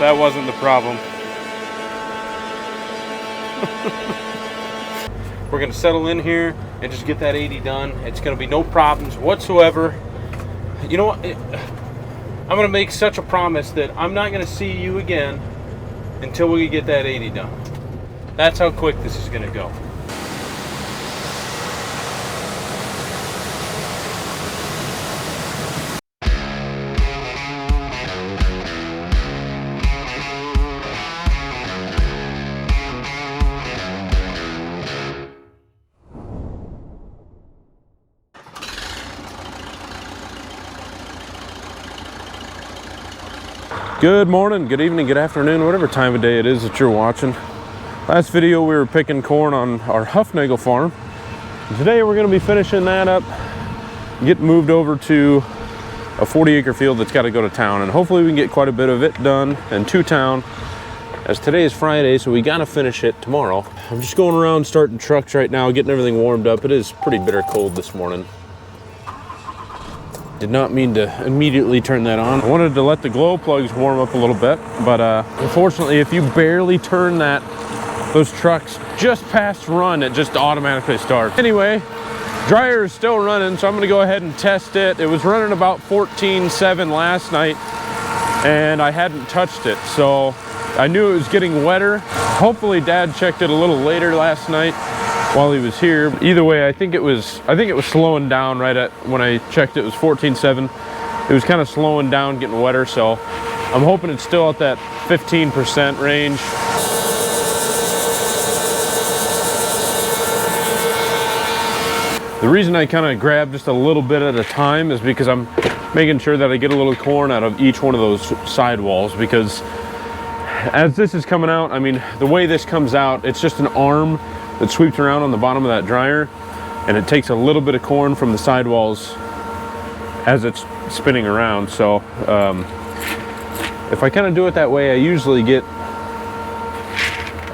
that wasn't the problem. We're gonna settle in here and just get that 80 done. It's gonna be no problems whatsoever. You know what? I'm gonna make such a promise that I'm not gonna see you again until we get that 80 done. That's how quick this is gonna go. Good morning, good evening, good afternoon, whatever time of day it is that you're watching. Last video we were picking corn on our Huffnagel farm. Today we're going to be finishing that up, getting moved over to a 40-acre field that's got to go to town, and hopefully we can get quite a bit of it done and to town, as today is Friday, so we got to finish it tomorrow. I'm just going around starting trucks right now, getting everything warmed up. It is pretty bitter cold this morning. Did not mean to immediately turn that on. I wanted to let the glow plugs warm up a little bit, but unfortunately, if you barely turn those trucks just past run, it just automatically starts. Anyway, dryer is still running, so I'm gonna go ahead and test it. It was running about 14.7 last night, and I hadn't touched it, so I knew it was getting wetter. Hopefully Dad checked it a little later last night while he was here. Either way, I think it was slowing down right at when I checked. It was 14.7. It was kind of slowing down, getting wetter, so I'm hoping it's still at that 15% range. The reason I kind of grab just a little bit at a time is because I'm making sure that I get a little corn out of each one of those sidewalls, because as this is coming out, I mean, the way this comes out, it's just an arm that sweeps around on the bottom of that dryer, and it takes a little bit of corn from the sidewalls as it's spinning around. So if I kind of do it that way, I usually get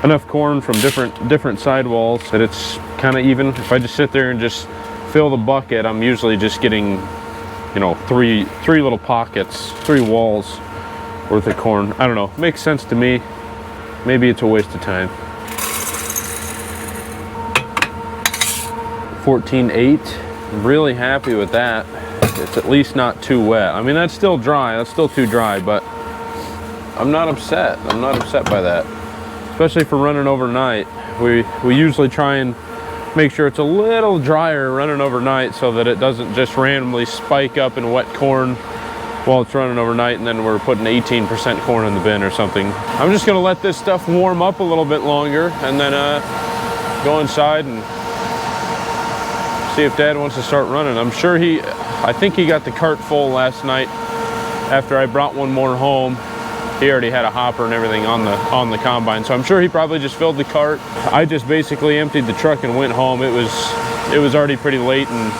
enough corn from different sidewalls that it's kind of even. If I just sit there and just fill the bucket, I'm usually just getting, you know, three little pockets, 3 walls worth of corn. I don't know, makes sense to me. Maybe it's a waste of time. 14.8, I'm really happy with that. It's at least not too wet. I mean, that's still dry, that's still too dry, but I'm not upset. I'm not upset by that, especially for running overnight. We usually try and make sure it's a little drier running overnight so that it doesn't just randomly spike up in wet corn while it's running overnight, and then we're putting 18% corn in the bin or something. I'm just gonna let this stuff warm up a little bit longer, and then go inside and see if Dad wants to start running. I'm sure I think he got the cart full last night after I brought one more home. He already had a hopper and everything on the combine, so I'm sure he probably just filled the cart. I just basically emptied the truck and went home. It was already pretty late, and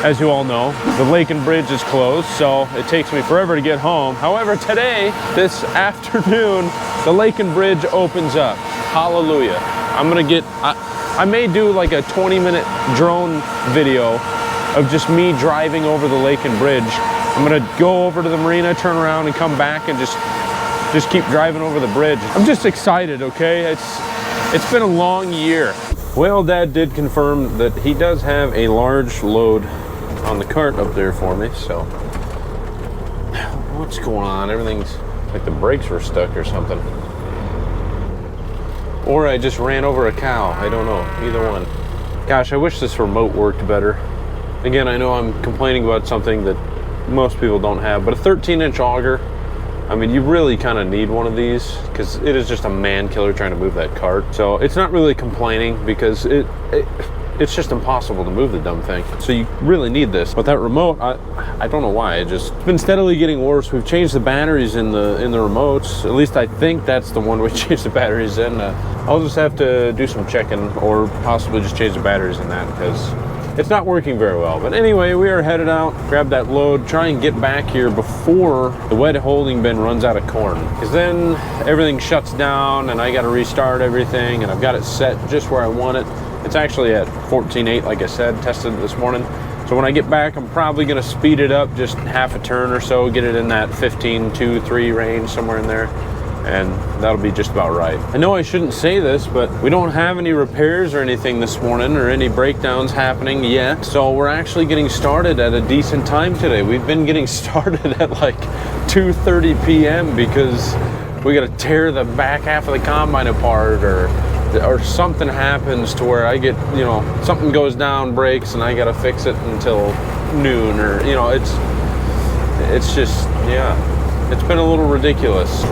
as you all know, the lake and bridge is closed, so it takes me forever to get home. However, today, this afternoon, the lake and bridge opens up. Hallelujah. I may do like a 20-minute drone video of just me driving over the lake and bridge. I'm gonna go over to the marina, turn around, and come back and just keep driving over the bridge. I'm just excited, okay? It's been a long year. Well, Dad did confirm that he does have a large load on the cart up there for me, so what's going on? Everything's like the brakes were stuck or something. Or I just ran over a cow. I don't know, either one. Gosh, I wish this remote worked better. Again, I know I'm complaining about something that most people don't have, but a 13-inch auger, I mean, you really kind of need one of these, because it is just a man killer trying to move that cart. So it's not really complaining, because it's just impossible to move the dumb thing. So you really need this. But that remote, I don't know why. It's been steadily getting worse. We've changed the batteries in the remotes. At least I think that's the one we changed the batteries in. I'll just have to do some checking, or possibly just change the batteries in that, because it's not working very well. But anyway, we are headed out, grab that load, try and get back here before the wet holding bin runs out of corn, because then everything shuts down and I got to restart everything, and I've got it set just where I want it. It's actually at 14.8, like I said, tested it this morning. So when I get back, I'm probably going to speed it up just half a turn or so, get it in that 15.2, 3 range, somewhere in there. and that'll be just about right. I know I shouldn't say this, but we don't have any repairs or anything this morning or any breakdowns happening yet, so we're actually getting started at a decent time today. We've been getting started at like 2:30 p.m. because we got to tear the back half of the combine apart, or something happens to where I get, you know, something goes down, breaks, and I got to fix it until noon, or, you know, it's just, yeah, it's been a little ridiculous.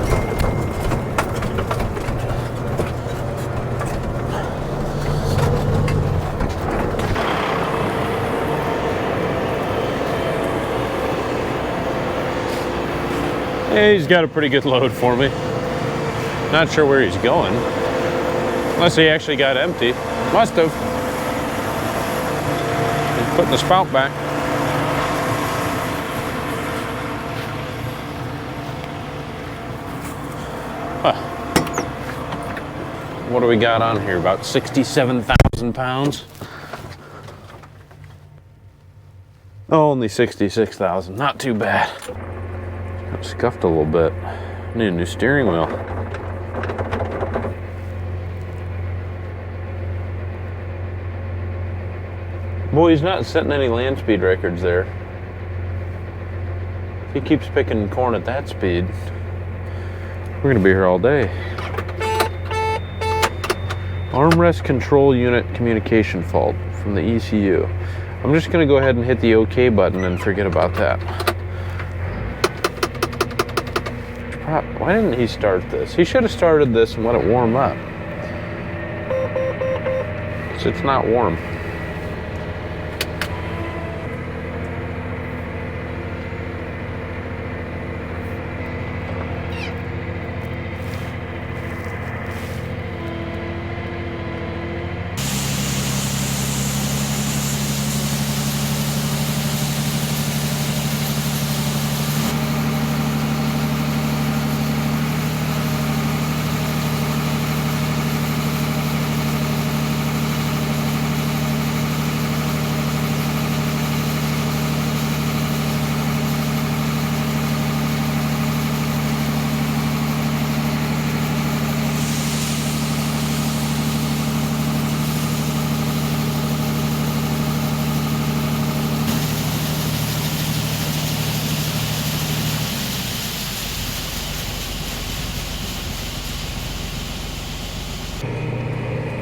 He's got a pretty good load for me. Not sure where he's going. Unless he actually got empty. Must have. He's putting the spout back. Huh. What do we got on here? About 67,000 pounds? Oh, only 66,000. Not too bad. Got scuffed a little bit. Need a new steering wheel. Boy, he's not setting any land speed records there. If he keeps picking corn at that speed, we're gonna be here all day. Armrest control unit communication fault from the ECU. I'm just gonna go ahead and hit the OK button and forget about that. Why didn't he start this? He should have started this and let it warm up. So it's not warm.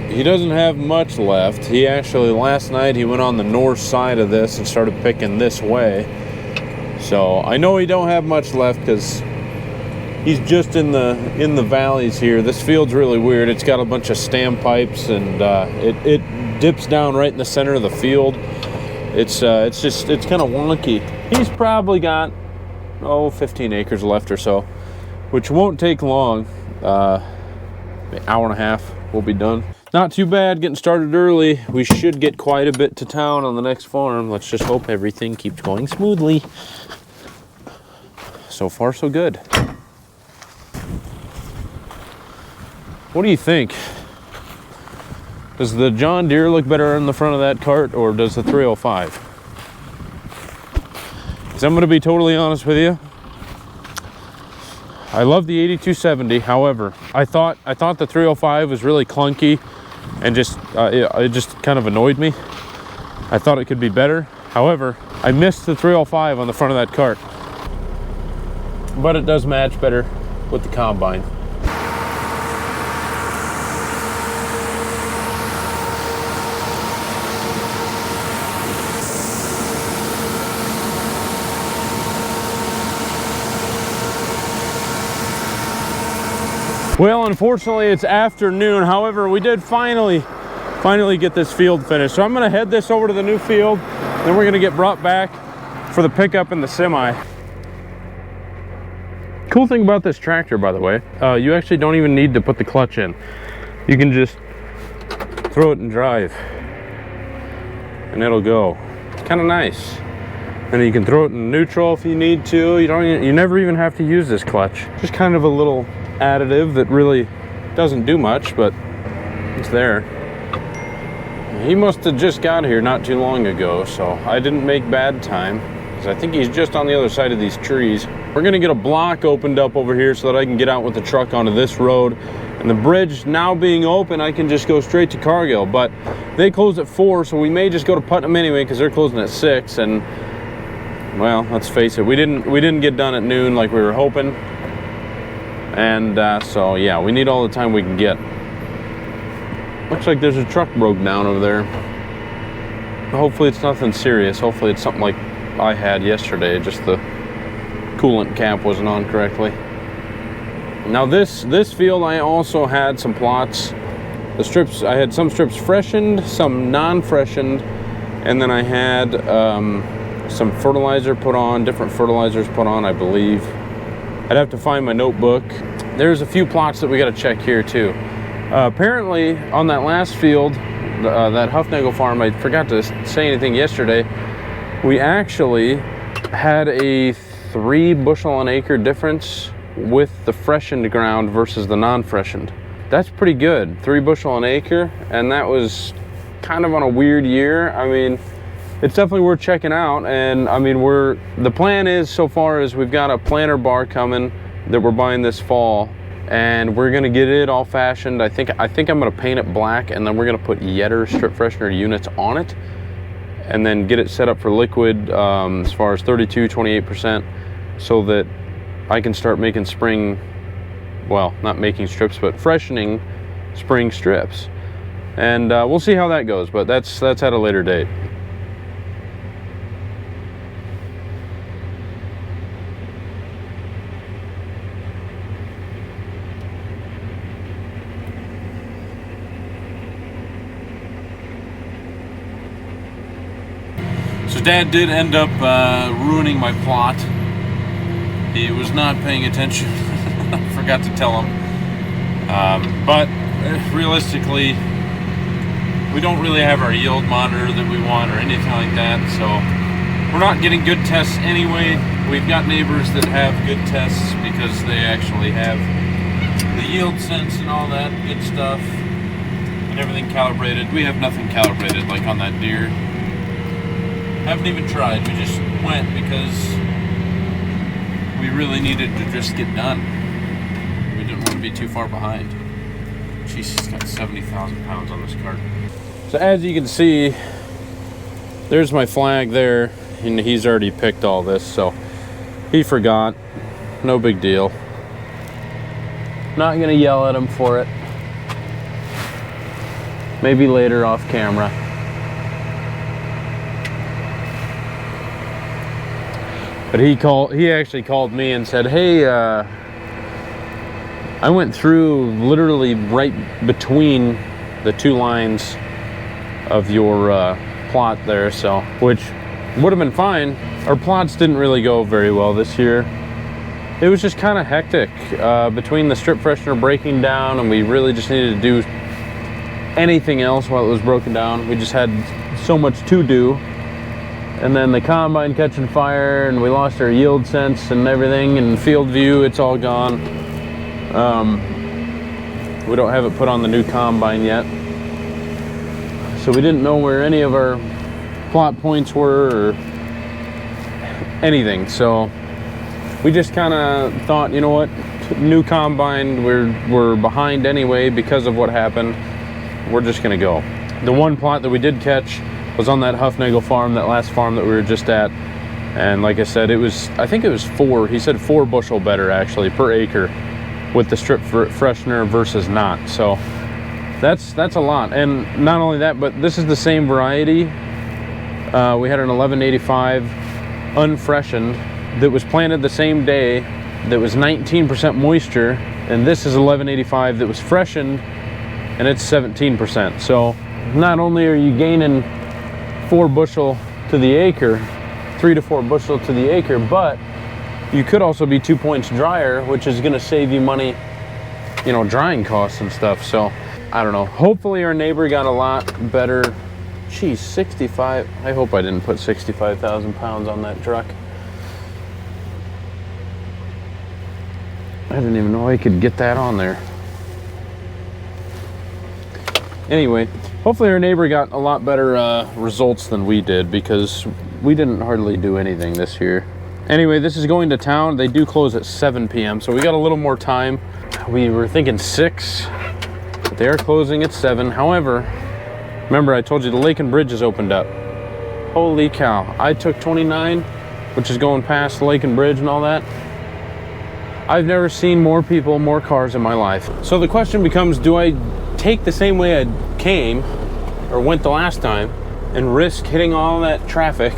He doesn't have much left. He actually, last night, he went on the north side of this and started picking this way. So I know he don't have much left because he's just in the valleys here. This field's really weird. It's got a bunch of stem pipes, and it dips down right in the center of the field. It's kind of wonky. He's probably got 15 acres left or so, which won't take long. An hour and a half, we'll be done. Not too bad, getting started early. We should get quite a bit to town on the next farm. Let's just hope everything keeps going smoothly. So far, so good. What do you think? Does the John Deere look better in the front of that cart, or does the 305? Because I'm going to be totally honest with you. I love the 8270. However, I thought the 305 was really clunky, and it just kind of annoyed me. I thought it could be better. However, I missed the 305 on the front of that cart. But it does match better with the combine. Well, unfortunately, it's afternoon. However, we did finally get this field finished. So I'm gonna head this over to the new field, then we're gonna get brought back for the pickup and the semi. Cool thing about this tractor, by the way, you actually don't even need to put the clutch in. You can just throw it and drive, and it'll go. It's kind of nice. And you can throw it in neutral if you need to. You never even have to use this clutch. Just kind of a little additive that really doesn't do much, but it's there. He must have just got here not too long ago, so I didn't make bad time. because I think he's just on the other side of these trees. We're gonna get a block opened up over here so that I can get out with the truck onto this road. And the bridge now being open, I can just go straight to Cargill. But they close at 4, so we may just go to Putnam anyway because they're closing at 6. And well, let's face it, we didn't get done at noon like we were hoping. And so yeah, we need all the time we can get. Looks like there's a truck broke down over there. Hopefully it's nothing serious. Hopefully it's something like I had yesterday, just the coolant cap wasn't on correctly. Now this field, I also had some plots. The strips, I had some strips freshened, some non-freshened, and then I had some fertilizer put on, different fertilizers put on, I believe. I'd have to find my notebook. There's a few plots that we got to check here too. Apparently on that last field, that Huffnagel farm, I forgot to say anything yesterday, we actually had a 3 bushel an acre difference with the freshened ground versus the non-freshened. That's pretty good, 3 bushel an acre, and that was kind of on a weird year. I mean, it's definitely worth checking out. And I mean, the plan is so far is we've got a planter bar coming that we're buying this fall, and we're gonna get it all fashioned. I think I'm gonna paint it black, and then we're gonna put Yetter strip freshener units on it, and then get it set up for liquid as far as 32-28%, so that I can start making spring, well, not making strips, but freshening spring strips. And we'll see how that goes, but that's at a later date. So Dad did end up ruining my plot. He was not paying attention. I forgot to tell him. But realistically, we don't really have our yield monitor that we want or anything like that. So we're not getting good tests anyway. We've got neighbors that have good tests because they actually have the yield sense and all that good stuff and everything calibrated. We have nothing calibrated like on that deer. Haven't even tried. We just went because we really needed to just get done. We didn't want to be too far behind. Jeez, he's got 70,000 pounds on this cart. So as you can see, there's my flag there, and he's already picked all this, so he forgot. No big deal. Not gonna yell at him for it. Maybe later off camera. But he actually called me and said, hey, I went through literally right between the 2 lines of your plot there, so, which would have been fine. Our plots didn't really go very well this year. It was just kind of hectic between the strip freshener breaking down, and we really just needed to do anything else while it was broken down. We just had so much to do. And then the combine catching fire, and we lost our yield sense and everything, and field view, it's all gone. We don't have it put on the new combine yet, so we didn't know where any of our plot points were or anything. So we just kind of thought, you know what, new combine, we're behind anyway because of what happened. We're just gonna go. The one plot that we did catch was on that Huffnagel farm, that last farm that we were just at. And like I said, I think it was 4, he said 4 bushel better actually per acre with the strip freshener versus not. So that's a lot. And not only that, but this is the same variety. We had an 1185 unfreshened that was planted the same day, that was 19% moisture, and this is 1185 that was freshened, and it's 17%. So not only are you gaining 4 bushel to the acre, 3 to 4 bushel to the acre, but you could also be 2 points drier, which is going to save you money, you know, drying costs and stuff. So I don't know, hopefully our neighbor got a lot better. Geez, 65, I hope I didn't put 65,000 pounds on that truck. I didn't even know I could get that on there. Anyway, hopefully our neighbor got a lot better results than we did, because we didn't hardly do anything this year. Anyway, this is going to town. They do close at 7 p.m. so we got a little more time. We were thinking 6, but they are closing at 7. However, remember I told you the Lake and Bridge has opened up. Holy cow, I took 29, which is going past the Lake and Bridge and all that. I've never seen more people, more cars in my life. So the question becomes, do I take the same way I came or went the last time and risk hitting all that traffic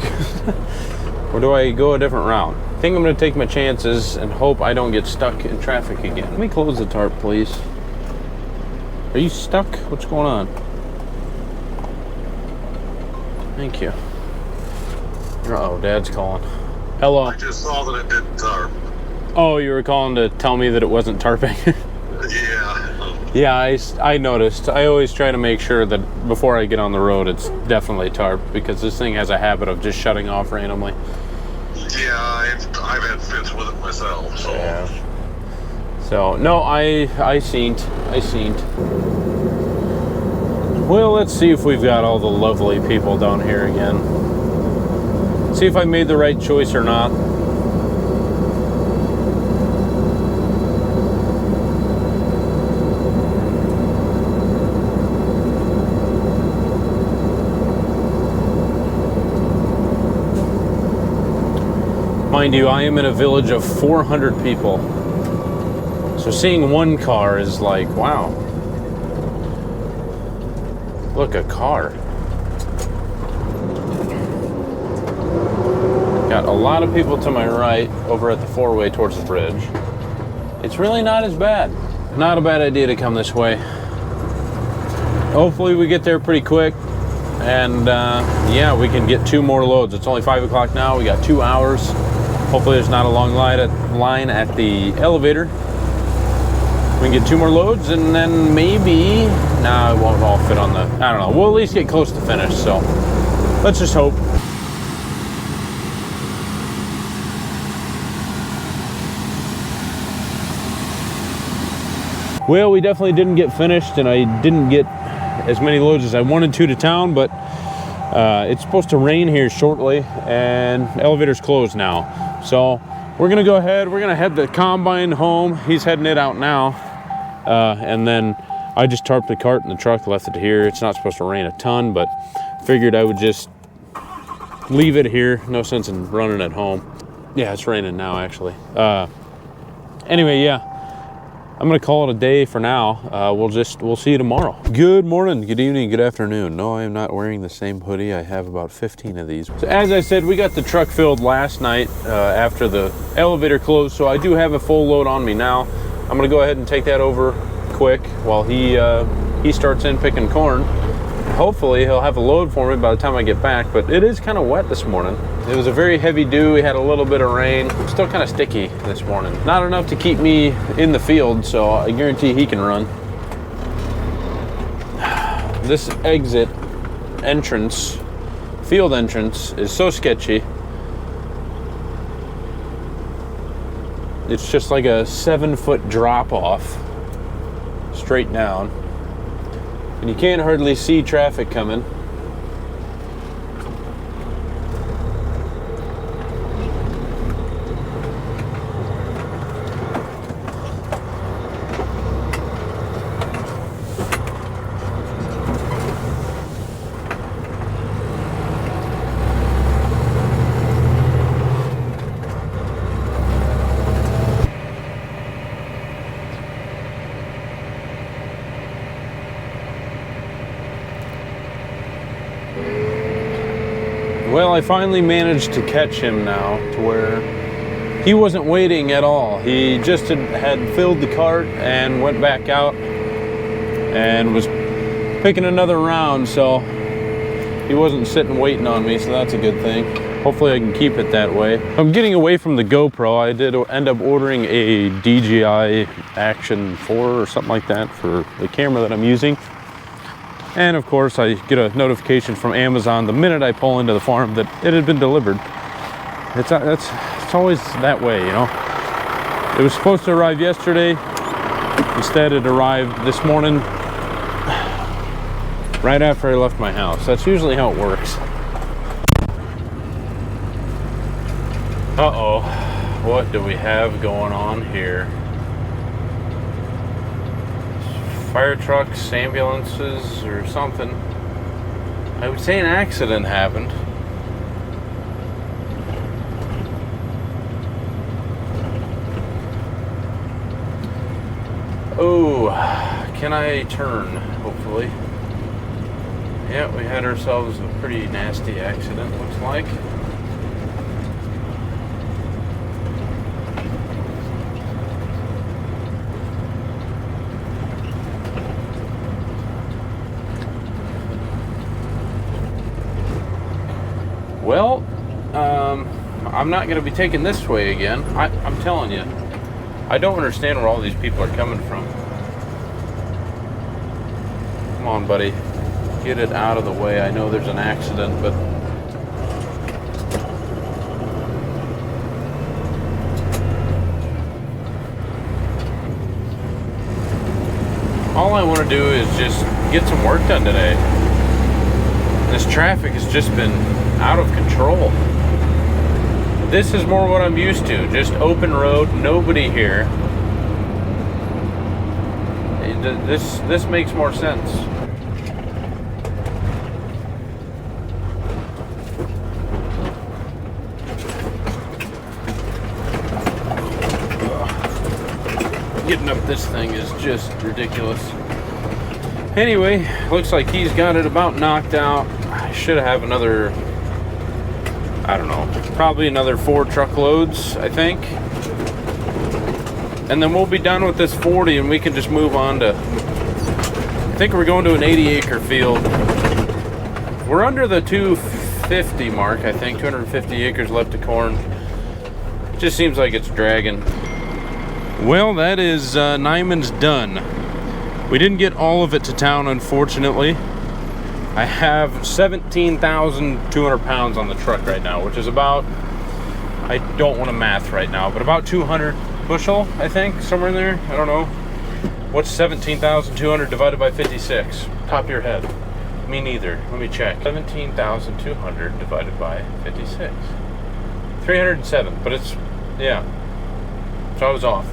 or do I go a different route? I think I'm gonna take my chances and hope I don't get stuck in traffic again. Let me close the tarp, please. Are you stuck? What's going on? Thank you. Uh-oh, Dad's calling. Hello. I just saw that it didn't tarp. Oh, you were calling to tell me that it wasn't tarping? Yeah. Yeah, I noticed. I always try to make sure that before I get on the road, it's definitely tarp because this thing has a habit of just shutting off randomly. Yeah, I've had fits with it myself, so. Yeah. So, no, I seen. Well, let's see if we've got all the lovely people down here again. See if I made the right choice or not. Mind you, I am in a village of 400 people. So seeing one car is like, wow. Look, a car. Got a lot of people to my right over at the four-way towards the bridge. It's really not as bad. Not a bad idea to come this way. Hopefully we get there pretty quick. And yeah, we can get 2 more loads. It's only 5 o'clock now. We got 2 hours. Hopefully there's not a long line at the elevator. We can get 2 more loads and then maybe, nah, it won't all fit on the, I don't know. We'll at least get close to finish, so let's just hope. Well, we definitely didn't get finished and I didn't get as many loads as I wanted to town, but it's supposed to rain here shortly and the elevator's closed now. So we're gonna go ahead, we're gonna head the combine home. He's heading it out now. And then I just tarped the cart in the truck, left it here. It's not supposed to rain a ton, but figured I would just leave it here. No sense in running it home. Yeah, it's raining now actually. Anyway, yeah. I'm gonna call it a day for now. We'll see you tomorrow. Good morning, good evening, good afternoon. No, I am not wearing the same hoodie. I have about 15 of these. So as I said, we got the truck filled last night after the elevator closed, so I do have a full load on me now. I'm gonna go ahead and take that over quick while he starts in picking corn. Hopefully he'll have a load for me by the time I get back, but it is kind of wet this morning. It was a very heavy dew. We had a little bit of rain. Still kind of sticky this morning. Not enough to keep me in the field, so I guarantee he can run. This field entrance is so sketchy. It's just like a 7-foot drop off straight down. And you can't hardly see traffic coming. Well, I finally managed to catch him now to where he wasn't waiting at all. He just had filled the cart and went back out and was picking another round, so he wasn't sitting waiting on me, so that's a good thing. Hopefully I can keep it that way. I'm getting away from the GoPro. I did end up ordering a DJI Action 4 or something like that for the camera that I'm using. And of course, I get a notification from Amazon the minute I pull into the farm that it had been delivered. It's always that way, you know. It was supposed to arrive yesterday. Instead, it arrived this morning, right after I left my house. That's usually how it works. Uh-oh, what do we have going on here? Fire trucks, ambulances, or something. I would say an accident happened. Oh, can I turn, hopefully? Yeah, we had ourselves a pretty nasty accident, looks like. Well, I'm not going to be taking this way again. I'm telling you, I don't understand where all these people are coming from. Come on, buddy. Get it out of the way. I know there's an accident, but... all I want to do is just get some work done today. This traffic has just been out of control. This is more what I'm used to. Just open road, nobody here. This makes more sense. Getting up this thing is just ridiculous. Anyway, looks like he's got it about knocked out. I should have another, I don't know, probably another 4 truckloads, I think. And then we'll be done with this 40 and we can just move on to, I think we're going to an 80-acre field. We're under the 250 mark, I think, 250 acres left of corn. Just seems like it's dragging. Well, that is Nyman's done. We didn't get all of it to town, unfortunately. I have 17,200 pounds on the truck right now, which is about, I don't want to math right now, but about 200 bushel, I think, somewhere in there. I don't know. What's 17,200 divided by 56? Top of your head. Me neither. Let me check. 17,200 divided by 56. 307, but it's, yeah. So I was off.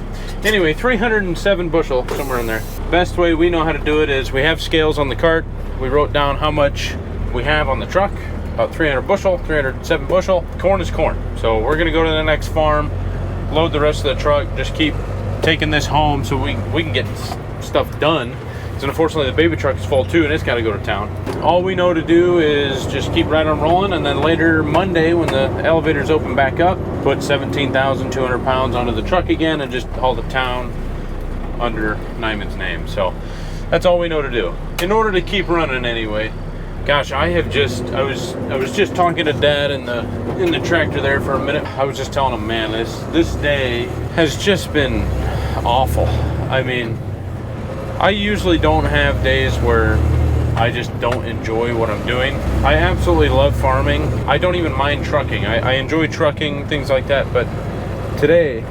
Anyway, 307 bushel, somewhere in there. Best way we know how to do it is we have scales on the cart. We wrote down how much we have on the truck, about 300 bushel, 307 bushel. Corn is corn. So we're gonna go to the next farm, load the rest of the truck, just keep taking this home so we can get stuff done. Because unfortunately the baby truck is full too and it's gotta go to town. All we know to do is just keep right on rolling, and then later Monday when the elevators open back up, put 17,200 pounds onto the truck again and just haul to town under Nyman's name. So that's all we know to do in order to keep running anyway. Gosh, I was just talking to Dad in the tractor there for a minute. I was just telling him, man, this day has just been awful. I mean, I usually don't have days where I just don't enjoy what I'm doing. I absolutely love farming. I don't even mind trucking. I enjoy trucking, things like that, but today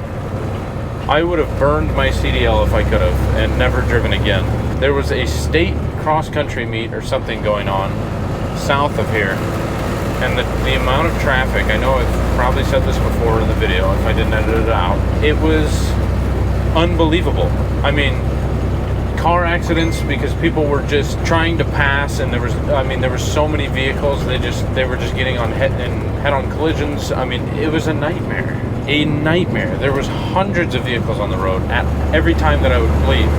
I would have burned my CDL if I could have and never driven again. There was a state cross-country meet or something going on south of here, and the amount of traffic, I know I've probably said this before in the video if I didn't edit it out, it was unbelievable. I mean, car accidents because people were just trying to pass, and there was so many vehicles, they were just getting on head-on collisions. I mean, it was a nightmare. A nightmare. There was hundreds of vehicles on the road at every time that I would leave.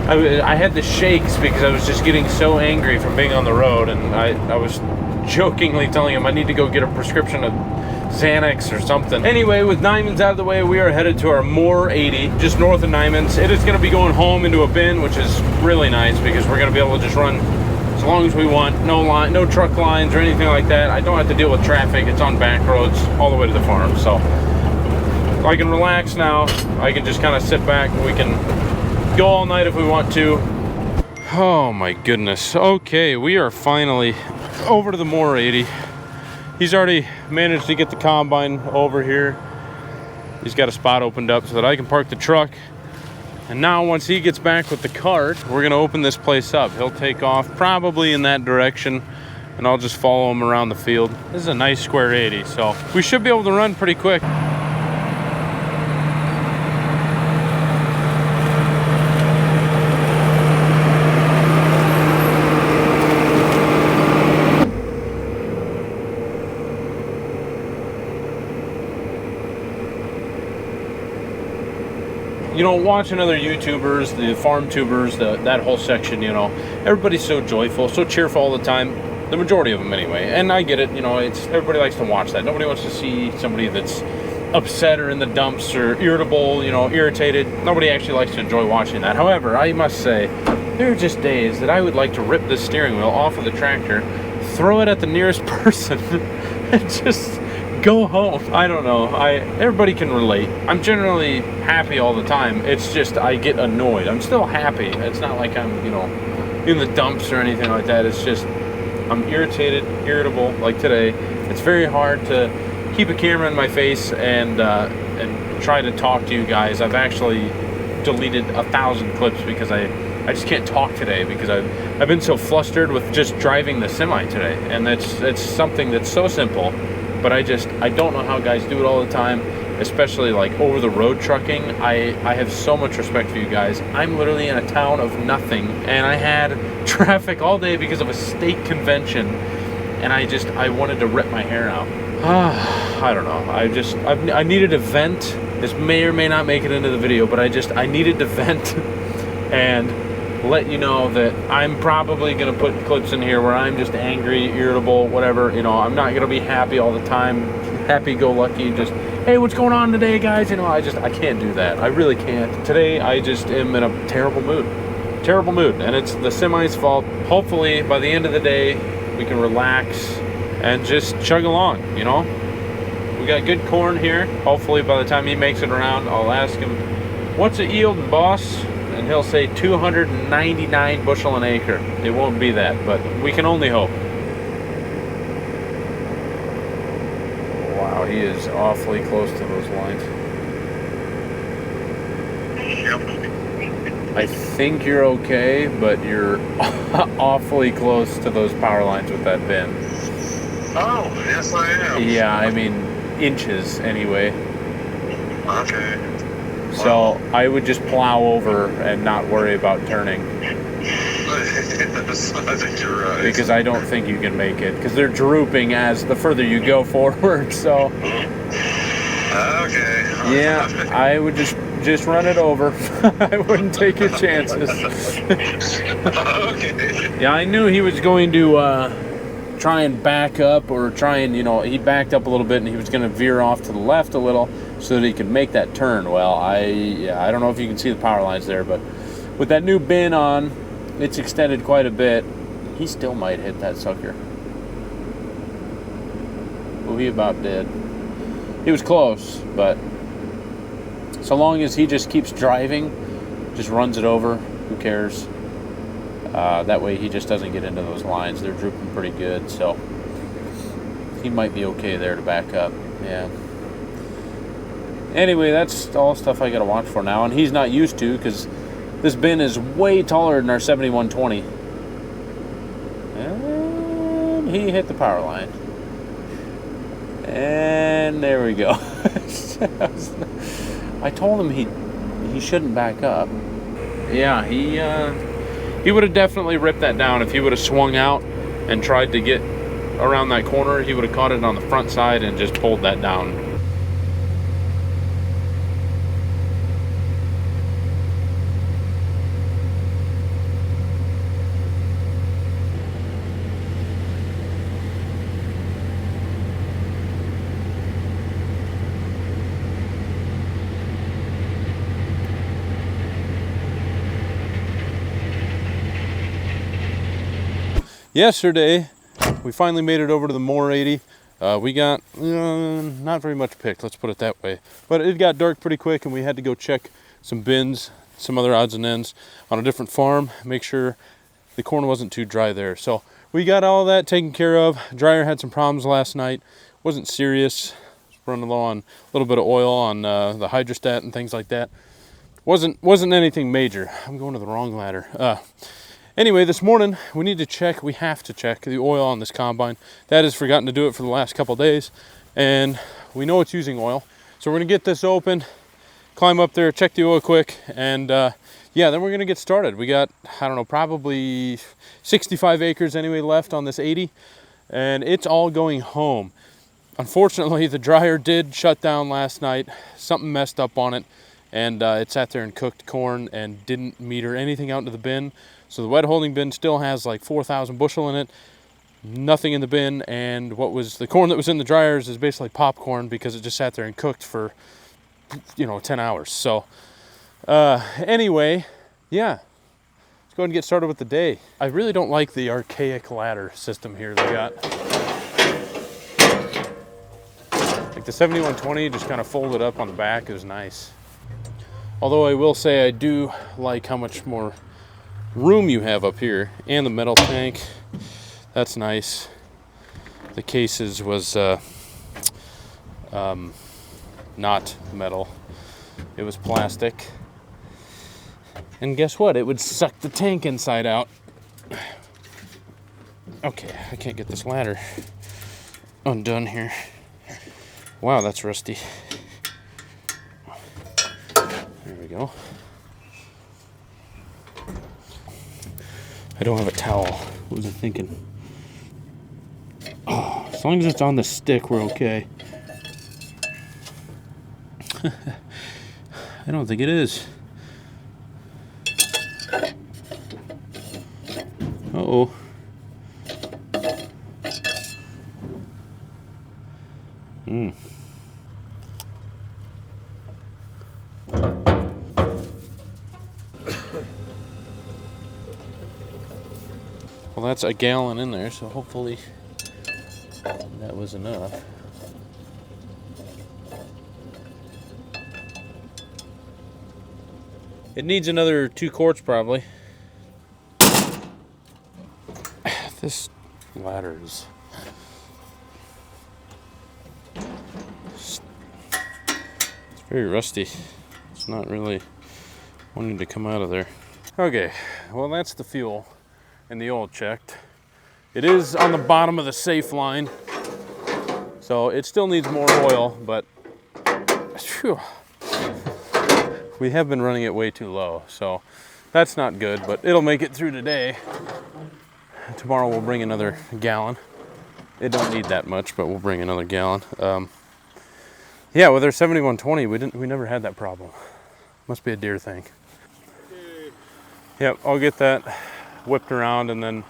I had the shakes because I was just getting so angry from being on the road, and I was jokingly telling him I need to go get a prescription of Xanax or something. Anyway, with Nyman's out of the way, we are headed to our Moore 80, just north of Nyman's. It is going to be going home into a bin, which is really nice because we're going to be able to just run as long as we want. No truck lines or anything like that. I don't have to deal with traffic. It's on back roads all the way to the farm. So I can relax now. I can just kind of sit back and we can go all night if we want to. Oh my goodness. Okay, we are finally over to the Moore 80. He's already managed to get the combine over here. He's got a spot opened up so that I can park the truck. And now once he gets back with the cart, we're gonna open this place up. He'll take off probably in that direction. and I'll just follow him around the field. This is a nice square 80, so we should be able to run pretty quick. You know, watching other YouTubers, the farm tubers, that whole section, you know, everybody's so joyful, so cheerful all the time. The majority of them anyway. And I get it, you know, everybody likes to watch that. Nobody wants to see somebody that's upset or in the dumps or irritable, you know, irritated. Nobody actually likes to enjoy watching that. However, I must say, there are just days that I would like to rip this steering wheel off of the tractor, throw it at the nearest person, and just go home. I don't know. Everybody can relate. I'm generally happy all the time. It's just I get annoyed. I'm still happy. It's not like I'm, you know, in the dumps or anything like that. It's just I'm irritated, irritable. Like today, it's very hard to keep a camera in my face and try to talk to you guys. I've actually deleted 1,000 clips because I just can't talk today because I've been so flustered with just driving the semi today, and it's something that's so simple. But I don't know how guys do it all the time, especially like over the road trucking. I have so much respect for you guys. I'm literally in a town of nothing, and I had traffic all day because of a state convention, and I wanted to rip my hair out. I don't know. I needed to vent. This may or may not make it into the video, but I needed to vent and let you know that I'm probably going to put clips in here where I'm just angry, irritable, whatever. You know, I'm not going to be happy all the time, happy-go-lucky, just, hey, what's going on today, guys? You know, I can't do that. I really can't. Today, I just am in a terrible mood. Terrible mood, and it's the semi's fault. Hopefully, by the end of the day, we can relax and just chug along, you know? We got good corn here. Hopefully, by the time he makes it around, I'll ask him, what's it yielding, boss? And he'll say 299 bushel an acre. It won't be that, but we can only hope. Wow, he is awfully close to those lines. Yep. I think you're okay, but you're awfully close to those power lines with that bin. Oh, yes I am. Yeah, I mean, inches anyway. Okay. So I would just plow over and not worry about turning. Yes, I think you're right. Because I don't think you can make it. Because they're drooping as the further you go forward. So Okay. yeah, I would just run it over. I wouldn't take your chances. Okay. Yeah, I knew he was going to try and back up or try and, you know, he backed up a little bit and he was going to veer off to the left a little so that he could make that turn. Well, I don't know if you can see the power lines there, but with that new bin on, it's extended quite a bit. He still might hit that sucker. Oh, he about did. He was close, but so long as he just keeps driving, just runs it over, who cares? That way he just doesn't get into those lines. They're drooping pretty good, so he might be okay there to back up. Yeah. Anyway, that's all stuff I got to watch for now, and he's not used to because this bin is way taller than our 7120. And he hit the power line. And there we go. I told him he shouldn't back up. Yeah, he would have definitely ripped that down if he would have swung out and tried to get around that corner. He would have caught it on the front side and just pulled that down. Yesterday, we finally made it over to the Moore 80. We got not very much picked, let's put it that way. But it got dark pretty quick and we had to go check some bins, some other odds and ends on a different farm, make sure the corn wasn't too dry there. So we got all that taken care of. Dryer had some problems last night. Wasn't serious. Running low on a little bit of oil on the hydrostat and things like that. Wasn't anything major. I'm going to the wrong ladder. Anyway, this morning we need to check, we have to check the oil on this combine. Dad has forgotten to do it for the last couple days, and we know it's using oil. So we're gonna get this open, climb up there, check the oil quick, and yeah, then we're gonna get started. We got, I don't know, probably 65 acres anyway left on this 80, and it's all going home. Unfortunately, the dryer did shut down last night. Something messed up on it, and it sat there and cooked corn and didn't meter anything out into the bin. So the wet holding bin still has like 4,000 bushel in it, nothing in the bin, and what was the corn that was in the dryers is basically popcorn because it just sat there and cooked for, 10 hours. So anyway, yeah, let's go ahead and get started with the day. I really don't like the archaic ladder system here they got. Like the 7120 just kind of folded up on the back is nice. Although I will say I do like how much more room you have up here, and the metal tank, that's nice. The cases was not metal, it was plastic, and guess what, it would suck the tank inside out. Okay, I can't get this ladder undone here. Wow, that's rusty. There we go. I don't have a towel. What was I thinking? Oh, as long as it's on the stick, we're okay. I don't think it is. Uh-oh. Well, that's a gallon in there, so hopefully that was enough. It needs another 2 quarts probably. This ladder is it's very rusty. It's not really wanting to come out of there. Okay, well, that's the fuel and the oil checked. It is on the bottom of the safe line, so it still needs more oil, but phew, we have been running it way too low, so that's not good, but it'll make it through today. Tomorrow we'll bring another gallon. It don't need that much, but we'll bring another gallon. Yeah, with our 7120, we never had that problem. Must be a deer thing. Yep, I'll get that whipped around, and then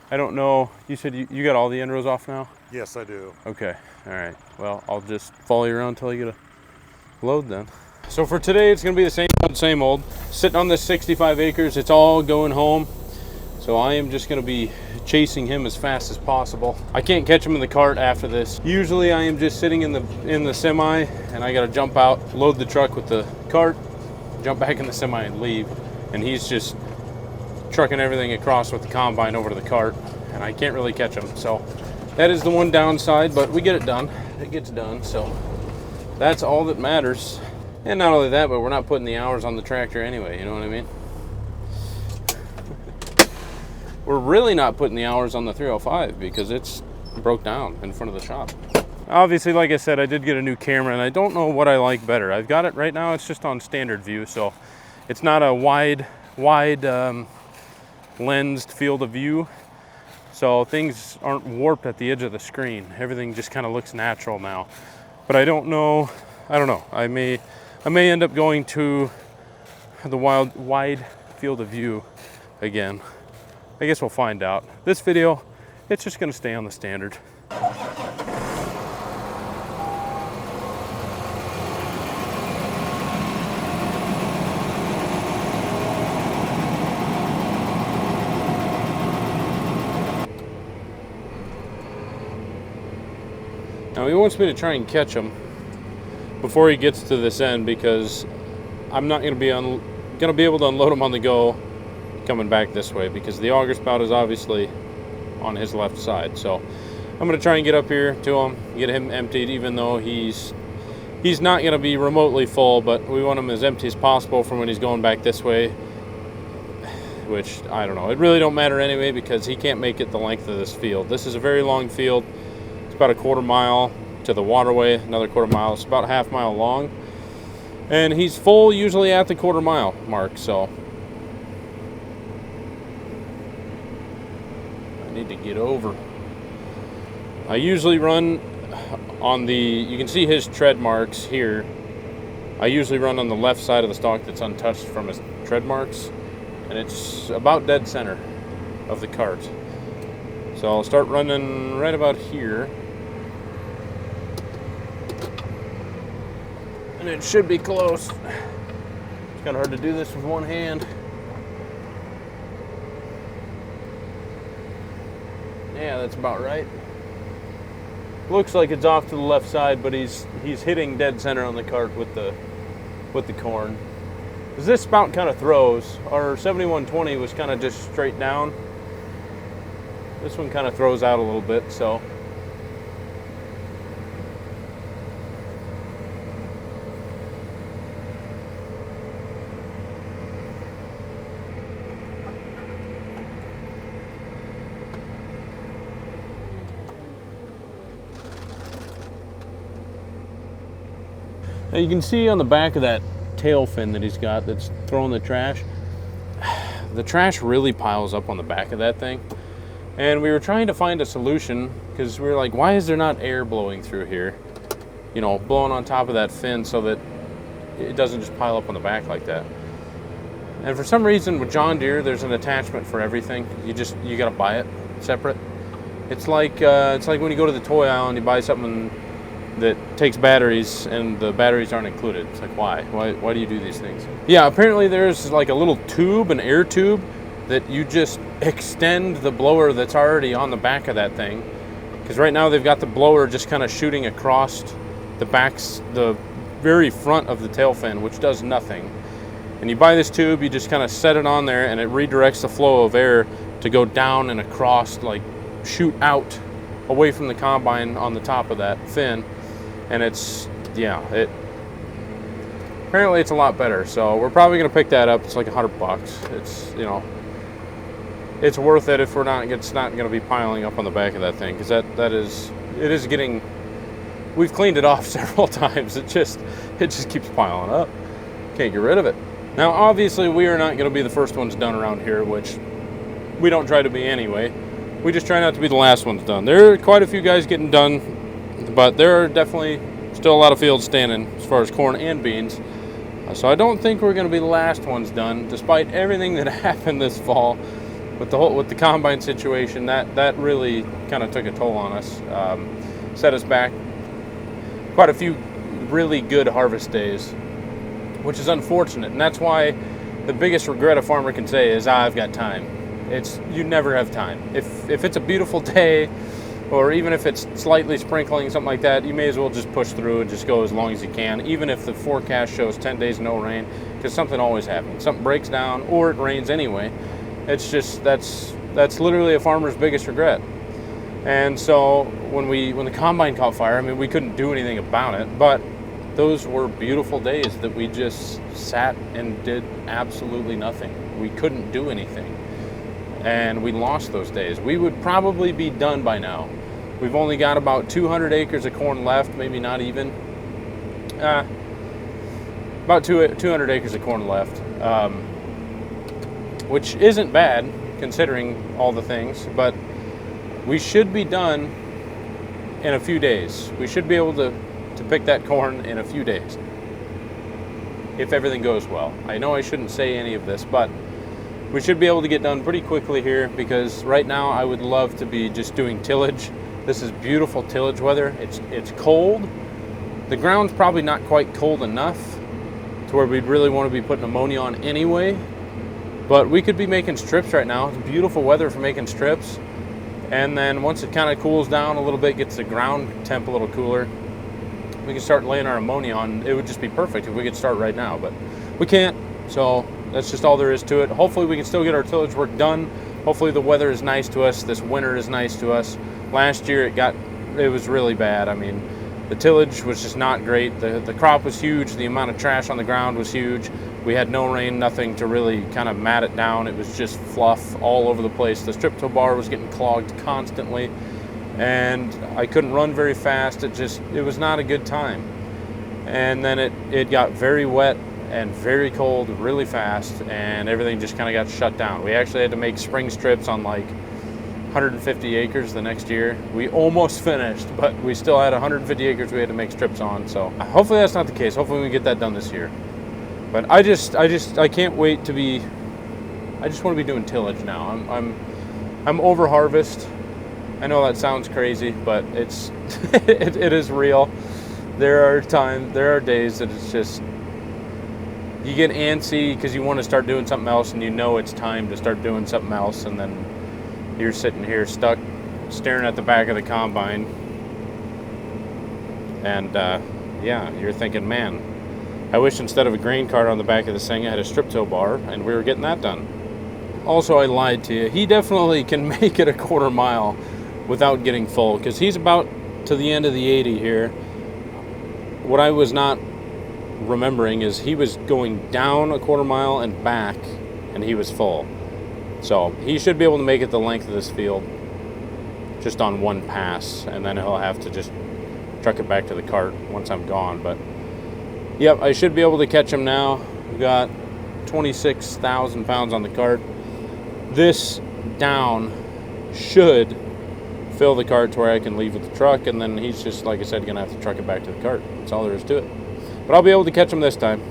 I don't know, you said you got all the end rows off now? Yes, I do. Okay, all right. Well, I'll just follow you around until I get a load then. So for today, it's gonna be the same old. Sitting on this 65 acres, it's all going home. So I am just gonna be chasing him as fast as possible. I can't catch him in the cart after this. Usually I am just sitting in the semi, and I gotta jump out, load the truck with the cart, jump back in the semi and leave. And he's just trucking everything across with the combine over to the cart, and I can't really catch him. So that is the one downside, but we get it done. It gets done, so that's all that matters. And not only that, but we're not putting the hours on the tractor anyway, you know what I mean? We're really not putting the hours on the 305 because it's broke down in front of the shop. Obviously, like I said, I did get a new camera, and I don't know what I like better. I've got it right now, it's just on standard view, so it's not a wide lensed field of view, so things aren't warped at the edge of the screen. Everything just kind of looks natural now. But I don't know. I may end up going to the wide field of view again. I guess we'll find out. This video, it's just going to stay on the standard. Now he wants me to try and catch him before he gets to this end because I'm not going to be able to unload him on the go coming back this way because the auger spout is obviously on his left side. So I'm going to try and get up here to him, get him emptied, even though he's not going to be remotely full, but we want him as empty as possible from when he's going back this way. which I don't know. It really don't matter anyway because he can't make it the length of this field. This is a very long field. It's about a quarter mile to the waterway, another quarter mile. It's about a half mile long. And he's full usually at the quarter mile mark, so I need to get over. I usually run on the, you can see his tread marks here. I usually run on the left side of the stalk that's untouched from his tread marks, and it's about dead center of the cart. So I'll start running right about here. And it should be close. It's kind of hard to do this with one hand. Yeah, that's about right. Looks like it's off to the left side, but he's hitting dead center on the cart with the corn. As this spout kind of throws, our 7120 was kind of just straight down. This one kind of throws out a little bit, so. Now you can see on the back of that tail fin that he's got that's throwing the trash really piles up on the back of that thing. And we were trying to find a solution because we were like, why is there not air blowing through here? You know, blowing on top of that fin so that it doesn't just pile up on the back like that. And for some reason with John Deere, there's an attachment for everything. You gotta buy it separate. It's like when you go to the toy aisle and you buy something that takes batteries and the batteries aren't included. It's like, why do you do these things? Yeah, apparently there's like a little tube, an air tube, that you just extend the blower that's already on the back of that thing. Because right now they've got the blower just kind of shooting across the very front of the tail fin, which does nothing. And you buy this tube, you just kind of set it on there and it redirects the flow of air to go down and across, like shoot out away from the combine on the top of that fin. And apparently it's a lot better. So we're probably gonna pick that up. It's like $100. It's, you know, it's worth it if it's not gonna be piling up on the back of that thing, because it is getting, we've cleaned it off several times. It just keeps piling up. Can't get rid of it. Now, obviously we are not gonna be the first ones done around here, which we don't try to be anyway. We just try not to be the last ones done. There are quite a few guys getting done, but there are definitely still a lot of fields standing as far as corn and beans. So I don't think we're going to be the last ones done, despite everything that happened this fall with the combine situation. That really kind of took a toll on us, set us back quite a few really good harvest days, which is unfortunate. And that's why the biggest regret a farmer can say is, I've got time. You never have time. If it's a beautiful day, or even if it's slightly sprinkling, something like that, you may as well just push through and just go as long as you can, even if the forecast shows 10 days no rain, because something always happens. Something breaks down, or it rains anyway. It's just, that's literally a farmer's biggest regret. And so when the combine caught fire, I mean, we couldn't do anything about it, but those were beautiful days that we just sat and did absolutely nothing. We couldn't do anything. And we lost those days. We would probably be done by now. We've only got about 200 acres of corn left, maybe not even. About 200 acres of corn left, which isn't bad considering all the things, but we should be done in a few days. We should be able to pick that corn in a few days, if everything goes well. I know I shouldn't say any of this, but we should be able to get done pretty quickly here, because right now I would love to be just doing tillage. This is beautiful tillage weather. It's cold. The ground's probably not quite cold enough to where we'd really want to be putting ammonia on anyway, but we could be making strips right now. It's beautiful weather for making strips. And then once it kind of cools down a little bit, gets the ground temp a little cooler, we can start laying our ammonia on. It would just be perfect if we could start right now, but we can't. So that's just all there is to it. Hopefully we can still get our tillage work done. Hopefully the weather is nice to us. This winter is nice to us. Last year it was really bad. I mean, the tillage was just not great. The crop was huge. The amount of trash on the ground was huge. We had no rain, nothing to really kind of mat it down. It was just fluff all over the place. The strip tow bar was getting clogged constantly, and I couldn't run very fast. It was not a good time. And then it got very wet and very cold really fast, and everything just kind of got shut down. We actually had to make spring strips on like 150 acres the next year. We almost finished, but we still had 150 acres we had to make strips on. So hopefully that's not the case. Hopefully we get that done this year. But I can't wait to be. I just want to be doing tillage now. I'm over harvest. I know that sounds crazy, but it's it is real. There are days that it's just, you get antsy because you want to start doing something else, and you know it's time to start doing something else, and then you're sitting here stuck staring at the back of the combine, and yeah, you're thinking, man, I wish instead of a grain cart on the back of this thing I had a strip tow bar, and we were getting that done. Also, I lied to you. He definitely can make it a quarter mile without getting full, because he's about to the end of the 80 here. What I was not remembering is he was going down a quarter mile and back, and he was full. So he should be able to make it the length of this field just on one pass, and then he'll have to just truck it back to the cart once I'm gone. But yep, I should be able to catch him now. We've got 26,000 pounds on the cart. This down should fill the cart to where I can leave with the truck, and then he's just, like I said, gonna have to truck it back to the cart. That's all there is to it. But I'll be able to catch him this time.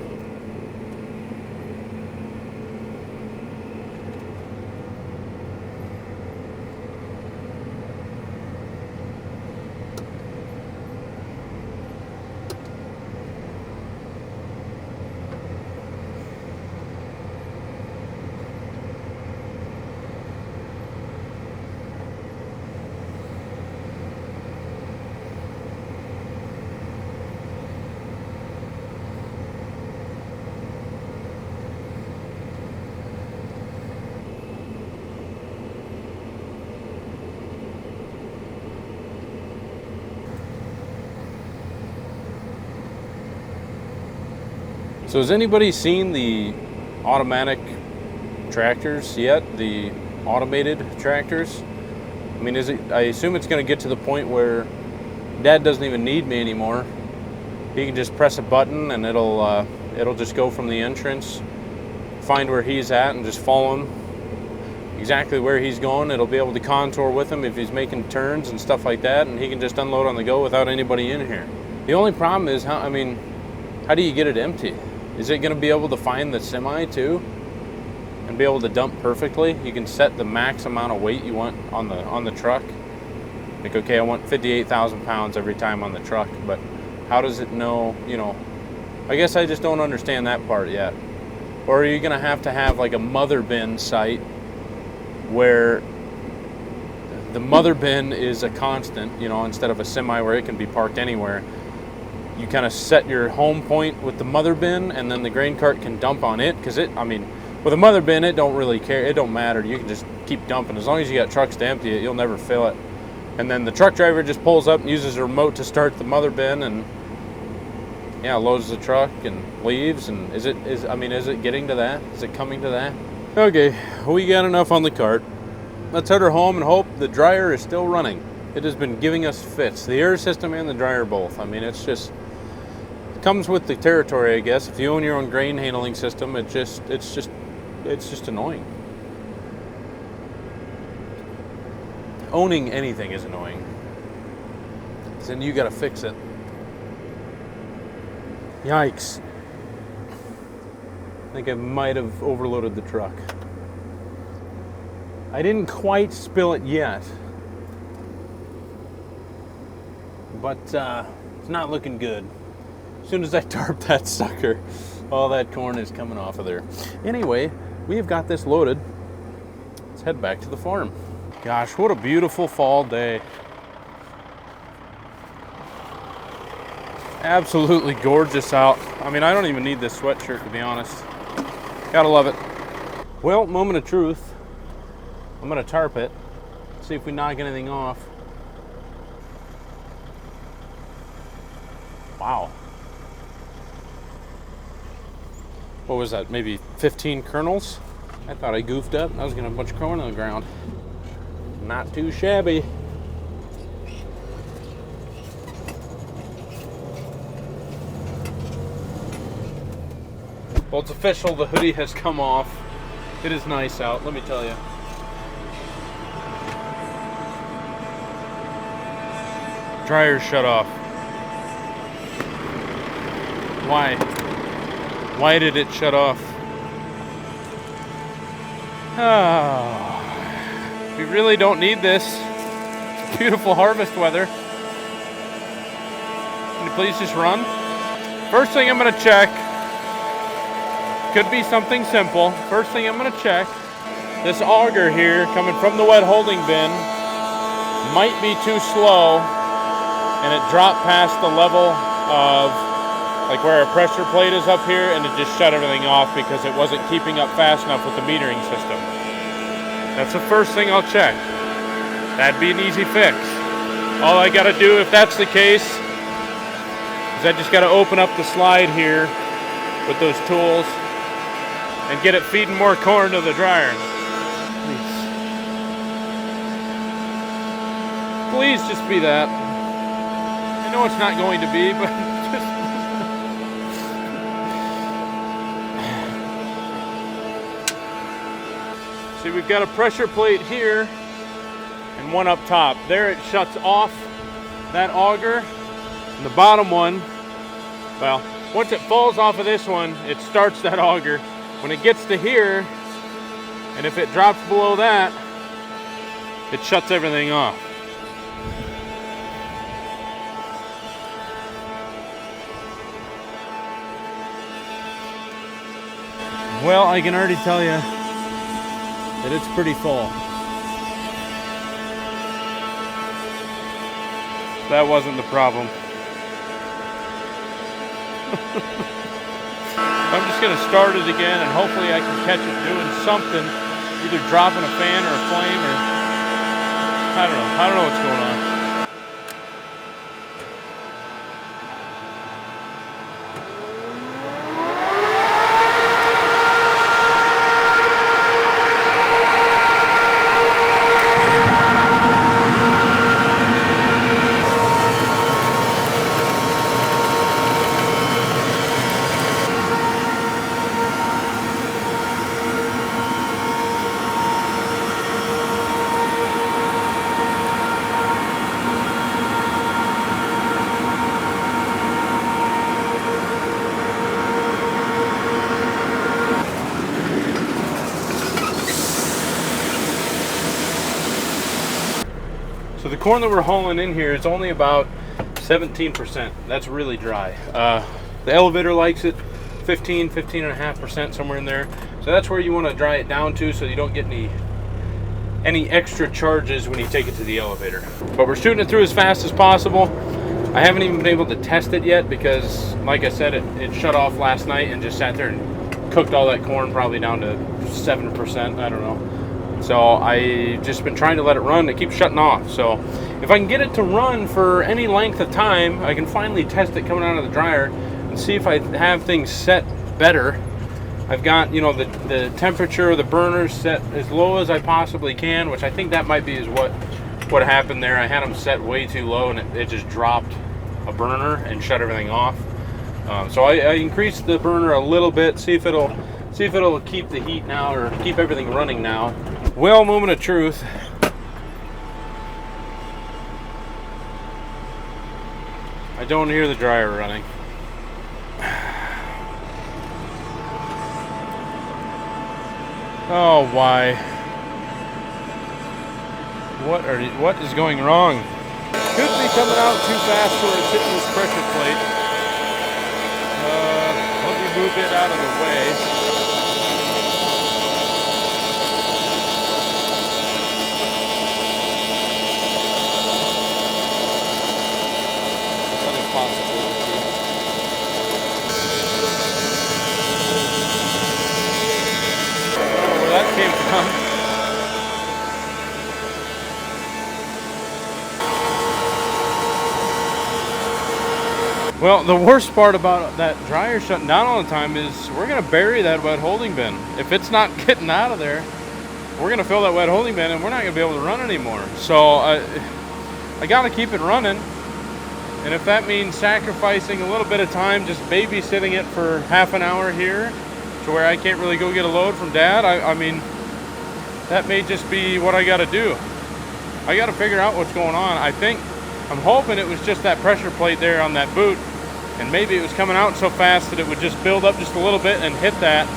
So has anybody seen the automatic tractors yet? The automated tractors? I mean, I assume it's going to get to the point where Dad doesn't even need me anymore. He can just press a button and it'll just go from the entrance, find where he's at, and just follow him exactly where he's going. It'll be able to contour with him if he's making turns and stuff like that, and he can just unload on the go without anybody in here. The only problem is how do you get it empty? Is it going to be able to find the semi too and be able to dump perfectly? You can set the max amount of weight you want on the truck. Like, okay, I want 58,000 pounds every time on the truck, but how does it know, I guess I just don't understand that part yet. Or are you going to have like a mother bin site where the mother bin is a constant, instead of a semi where it can be parked anywhere? You kind of set your home point with the mother bin, and then the grain cart can dump on it, because with a mother bin, it don't really care. It don't matter. You can just keep dumping. As long as you got trucks to empty it, you'll never fill it. And then the truck driver just pulls up and uses a remote to start the mother bin, and yeah, loads the truck and leaves. And is it getting to that? Is it coming to that? Okay, we got enough on the cart. Let's head her home and hope the dryer is still running. It has been giving us fits. The air system and the dryer both. It's just, it comes with the territory, I guess. If you own your own grain handling system, it's just annoying. Owning anything is annoying, because then you gotta fix it. Yikes. I think I might have overloaded the truck. I didn't quite spill it yet, but it's not looking good. As soon as I tarp that sucker, all that corn is coming off of there. Anyway, we have got this loaded. Let's head back to the farm. Gosh, what a beautiful fall day. Absolutely gorgeous out. I don't even need this sweatshirt, to be honest. Gotta love it. Well, moment of truth. I'm gonna tarp it, see if we knock anything off. Wow. what was that, maybe 15 kernels. I thought I goofed up. I was gonna have a bunch of corn on the ground. Not too shabby. Well, it's official, the hoodie has come off. It is nice out, let me tell you. Dryer's shut off. Why? Why did it shut off? Oh, we really don't need this. It's beautiful harvest weather. Can you please just run? First thing I'm gonna check, could be something simple. First thing I'm gonna check, this auger here coming from the wet holding bin might be too slow and it dropped past the level of like where our pressure plate is up here, and it just shut everything off because it wasn't keeping up fast enough with the metering system. That's the first thing I'll check. That'd be an easy fix. All I gotta do if that's the case is I just gotta open up the slide here with those tools and get it feeding more corn to the dryer. Please just be that. I know it's not going to be, but just... See, we've got a pressure plate here and one up top. There it shuts off that auger. And the bottom one, well, once it falls off of this one, it starts that auger. When it gets to here, and if it drops below that, it shuts everything off. Well, I can already tell you that it's pretty full. That wasn't the problem. I'm just gonna start it again and hopefully I can catch it doing something, either dropping a fan or a flame or I don't know what's going on. So the corn that we're hauling in here is only about 17%. That's really dry. The elevator likes it 15.5%, somewhere in there. So that's where you want to dry it down to so you don't get any extra charges when you take it to the elevator. But we're shooting it through as fast as possible. I haven't even been able to test it yet because, like I said, it shut off last night and just sat there and cooked all that corn probably down to 7%, I don't know. So I've just been trying to let it run. It keeps shutting off. So if I can get it to run for any length of time, I can finally test it coming out of the dryer and see if I have things set better. I've got, you know, the temperature of the burners set as low as I possibly can, which I think that might be is what happened there. I had them set way too low and it just dropped a burner and shut everything off. So I increased the burner a little bit, see if it'll keep the heat now or keep everything running now. Well, moment of truth. I don't hear the dryer running. Oh, why? What is going wrong? Could be coming out too fast where it's hitting this pressure plate. Let me move it out of the way. Where that came from. Well, the worst part about that dryer shutting down all the time is we're gonna bury that wet holding bin. If it's not getting out of there, we're gonna fill that wet holding bin and we're not gonna be able to run anymore. So I gotta keep it running. And if that means sacrificing a little bit of time, just babysitting it for half an hour here to where I can't really go get a load from Dad, I mean, that may just be what I gotta do. I gotta figure out what's going on. I'm hoping it was just that pressure plate there on that boot, and maybe it was coming out so fast that it would just build up just a little bit and hit that.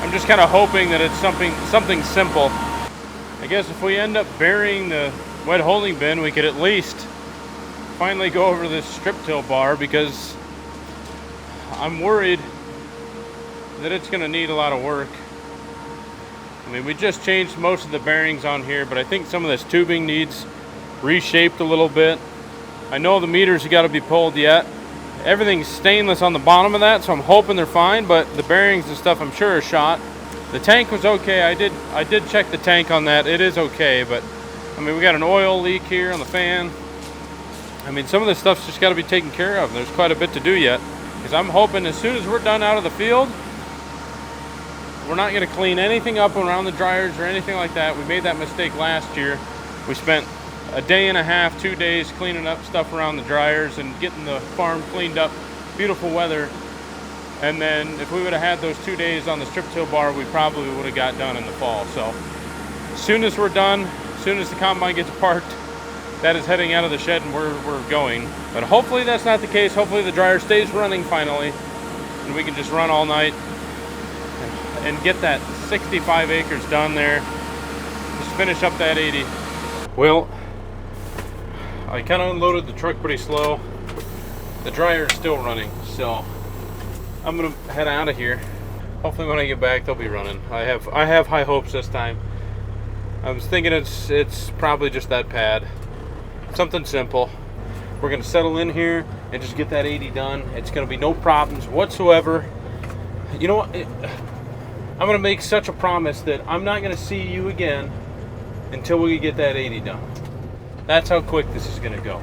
I'm just kind of hoping that it's something simple. I guess if we end up burying the wet holding bin, we could at least finally go over this strip till bar, because I'm worried that it's going to need a lot of work. I mean, we just changed most of the bearings on here, but I think some of this tubing needs reshaped a little bit. I know the meters have got to be pulled yet. Everything's stainless on the bottom of that, so I'm hoping they're fine, but the bearings and stuff I'm sure are shot. The tank was okay. I did check the tank on that. It is okay, but I mean, we got an oil leak here on the fan. I mean, some of this stuff's just got to be taken care of. There's quite a bit to do yet, because I'm hoping as soon as we're done out of the field, we're not going to clean anything up around the dryers or anything like that. We made that mistake last year. We spent a day and a half, 2 days cleaning up stuff around the dryers and getting the farm cleaned up. Beautiful weather. And then if we would have had those 2 days on the strip till bar, we probably would have got done in the fall. So as soon as we're done, as soon as the combine gets parked, that is heading out of the shed and we're going. But hopefully that's not the case. Hopefully the dryer stays running finally, and we can just run all night and get that 65 acres done there. Just finish up that 80. Well, I kind of unloaded the truck pretty slow. The dryer is still running, so I'm gonna head out of here. Hopefully when I get back they'll be running. I have high hopes this time. I was thinking it's probably just that pad. Something simple. We're gonna settle in here and just get that 80 done. It's gonna be no problems whatsoever. You know what? I'm gonna make such a promise that I'm not gonna see you again until we get that 80 done. That's how quick this is gonna go.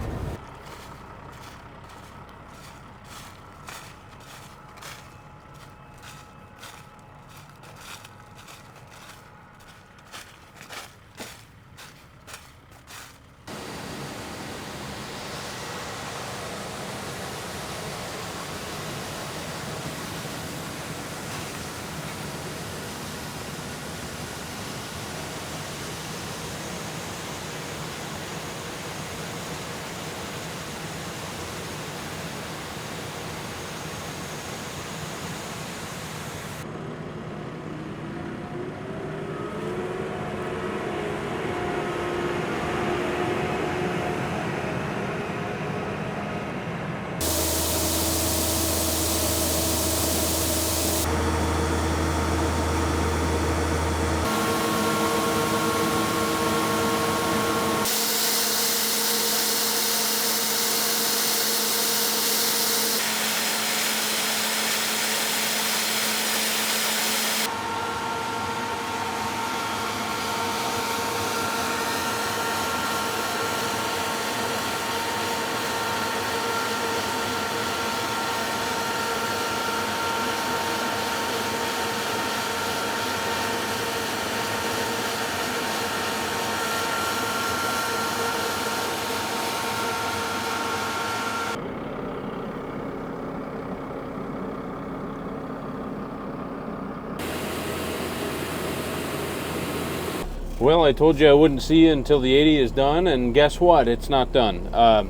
Well, I told you I wouldn't see you until the 80 is done, and guess what? It's not done. The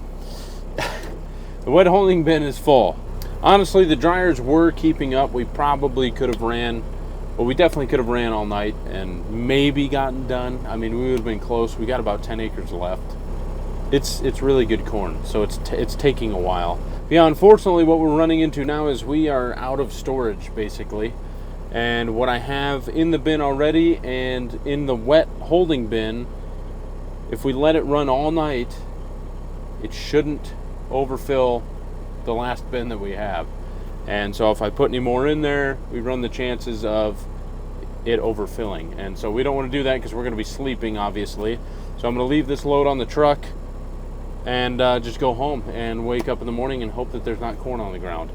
wet holding bin is full. Honestly, the dryers were keeping up. We probably could have ran, well, we definitely could have ran all night and maybe gotten done. I mean, we would have been close. We got about 10 acres left. It's really good corn, so it's taking a while. Yeah, unfortunately, what we're running into now is we are out of storage, basically. And what I have in the bin already and in the wet holding bin, if we let it run all night, it shouldn't overfill the last bin that we have. And so if I put any more in there, we run the chances of it overfilling. And so we don't want to do that because we're going to be sleeping, obviously. So I'm going to leave this load on the truck and just go home and wake up in the morning and hope that there's not corn on the ground.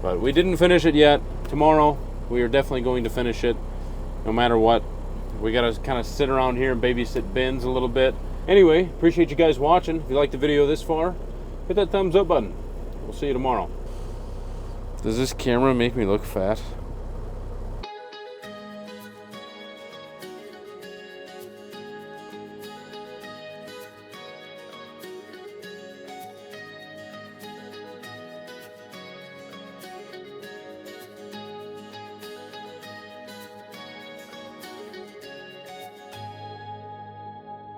But we didn't finish it yet. Tomorrow we are definitely going to finish it, no matter what. We got to kind of sit around here and babysit Ben's a little bit. Anyway, appreciate you guys watching. If you liked the video this far, hit that thumbs up button. We'll see you tomorrow. Does this camera make me look fat?